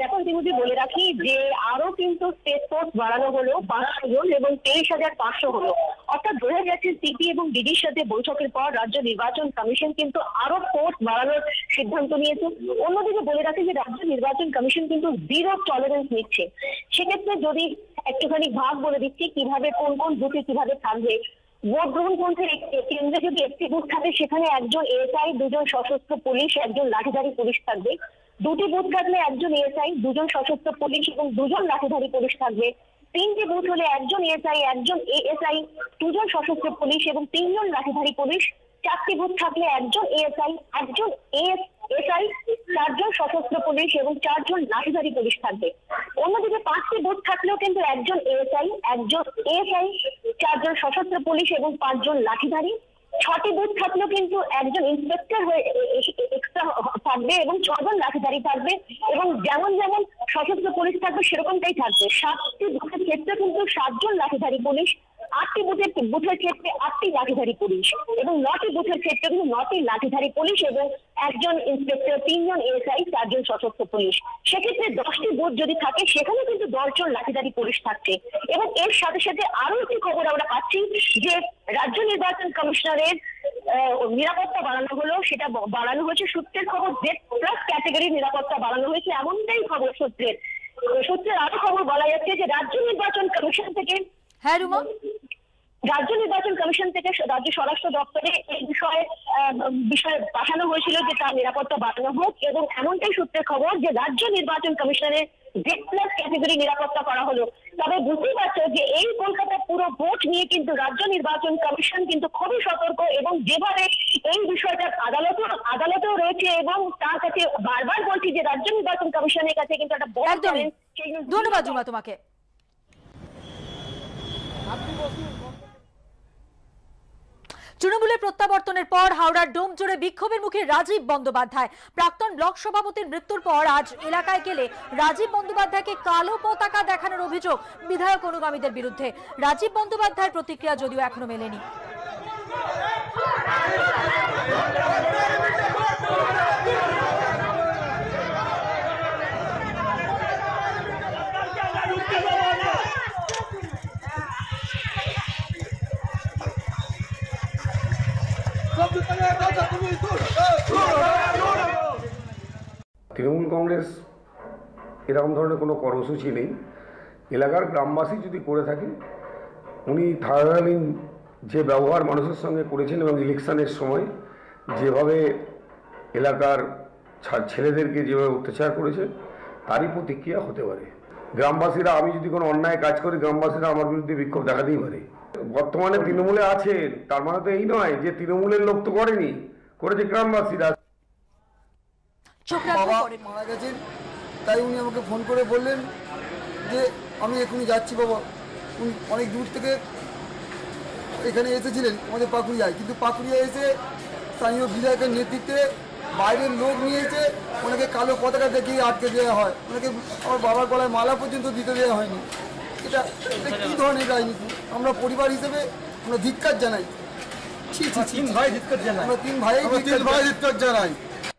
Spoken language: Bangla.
দেখো ইতিমধ্যে বলে রাখি যে আরো কিন্তু স্টেট ফোর্স বাড়ানো হলো 500 জন এবং 23,500 হলো। অর্থাৎ বোঝা যাচ্ছে সিপি এবং ডিডির সাথে বৈঠকের পর রাজ্য নির্বাচন কমিশন কিন্তু আরো ফোর্স বাড়ানোর সিদ্ধান্ত নিয়েছে। অন্যদিকে বলে রাখি যে রাজ্য নির্বাচন কমিশন কিন্তু 0 টলারেন্স নিচ্ছে। সেক্ষেত্রে যদি একটুখানি ভাগ বলে দিচ্ছি কিভাবে কোন কোন বুথে কিভাবে থাকবে। ভোট গ্রহণ কেন্দ্রে যদি একটি বুথ থাকে সেখানে একজন এসআই, 2 জন সশস্ত্র পুলিশ, 1 জন লাঠিধারী পুলিশ থাকবে। 2টি বুথ থাকলে 1 জন এসআই, 2 জন সশস্ত্র পুলিশ এবং 2 জন লাঠিধারী পুলিশ থাকবে। 3টি বুথ হলে 1 জন এসআই, 1 জন এএসআই, 2 জন সশস্ত্র পুলিশ এবং 3 জন লাঠিধারী পুলিশ। 4টি বুথ থাকলে 1 জন এএসআই, 1 জন এসআই, 4 জন সশস্ত্র পুলিশ এবং 4 জন লাঠিধারী পুলিশ থাকবে। অন্যদিকে 5টি বুথ থাকলেও কিন্তু 1 জন এএসআই, 1 জন এএসআই, 4 জন সশস্ত্র পুলিশ এবং 5 জন লাঠিধারী। 6টি বুথ থাকলেও কিন্তু 1 জন ইন্সপেক্টর হয়ে এক্সট্রা থাকবে এবং 6 জন লাঠিধারী থাকবে এবং যেমন যেমন সশস্ত্র পুলিশ থাকবে সেরকমটাই থাকবে। 7টি বুথের ক্ষেত্রে কিন্তু 7 জন লাঠিধারী পুলিশ, 8টি বুথের ক্ষেত্রে 8টি লাঠিধারী পুলিশ এবং 9টি বুথের ক্ষেত্রে কিন্তু 9টি লাঠিধারী পুলিশ এবং 1 জন ইন্সপেক্টর, 3 জন এসআই, 4 জন সশস্ত্র পুলিশ। সেক্ষেত্রে 10টি বুথ যদি থাকে সেখানে কিন্তু 10 জন লাঠিধারী পুলিশ থাকছে। এবং এর সাথে সাথে আরো একটি খবর আমরা পাচ্ছি যে রাজ্য নির্বাচন কমিশনারের নিরাপত্তা বাড়ানো হলো। সেটা বাড়ানো হয়েছে, সূত্রের খবর Z+ ক্যাটাগরির নিরাপত্তা বাড়ানো হয়েছে, এমনটাই খবর সূত্রের। আরো খবর বলা যাচ্ছে যে রাজ্য নির্বাচন কমিশন থেকে রাজ্য স্বরাষ্ট্র দপ্তরে এই বিষয়ে পাঠানো হয়েছিল যে তার নিরাপত্তা বাড়ানো হোক এবং এমনটাই সূত্রের খবর যে রাজ্য নির্বাচন কমিশনের Z+ ক্যাটাগরি নিরাপত্তা করা হলো। তবে বুঝতেই পারছো যে এই কলকাতার পুরো ভোট নিয়ে কিন্তু রাজ্য নির্বাচন কমিশন কিন্তু খুবই সতর্ক এবং যেভাবে এই বিষয়টা আদালতেও রয়েছে এবং তার কাছে বারবার বলছি যে রাজ্য নির্বাচন কমিশনের কাছে কিন্তু একটা বড় চ্যালেঞ্জ। ধন্যবাদ জুমা তোমাকে। তৃণমূলের প্রত্যাবর্তনের পর হাওড়ার ডোম জুড়ে বিক্ষোভের মুখে রাজীব বন্দ্যোপাধ্যায়। প্রাক্তন ব্লক সভাপতির মৃত্যুর পর আজ এলাকায় গেলে রাজীব বন্দ্যোপাধ্যায়কে কালো পতাকা দেখানোর অভিযোগ বিধায়ক অনুগামীদের বিরুদ্ধে। রাজীব বন্দ্যোপাধ্যায়ের প্রতিক্রিয়া যদিও এখনো মেলেনি। তৃণমূল কংগ্রেস এরকম ধরনের কোনো কর্মসূচি নেই। এলাকার গ্রামবাসী যদি করে থাকে, উনি থাকাকালীন যে ব্যবহার মানুষের সঙ্গে করেছেন এবং ইলেকশনের সময় যেভাবে এলাকার ছেলেদেরকে যেভাবে অত্যাচার করেছে তারই প্রতিক্রিয়া হতে পারে। গ্রামবাসীরা, আমি যদি কোনো অন্যায় কাজ করি গ্রামবাসীরা আমার বিরুদ্ধে বিক্ষোভ দেখাতেই পারে। বর্তমানে তৃণমূলে আছে তার মানে তো এই নয় যে তৃণমূলের লোক তো করেনি, করেছে গ্রামবাসীরা। বাবা মারা গেছেন, তাই উনি আমাকে ফোন করে বললেন যে আমি এখনই যাচ্ছি বাবা। উনি অনেক দূর থেকে এখানে এসেছিলেন আমাদের পাকুড়িয়ায়, কিন্তু পাকুড়িয়ায় এসে স্থানীয় বিধায়কের নেতৃত্বে বাইরের লোক নিয়েছে, ওনাকে কালো পতাকা দেখিয়ে আটকে দেওয়া হয়, ওনাকে আমার বাবার গলায় মালা পর্যন্ত দিতে দেওয়া হয়নি। এটা কী ধরনের রাজনীতি? আমরা পরিবার হিসেবে আমরা ধিক্কার জানাই। আমরা তিন ভাই ধিক্কার জানাই।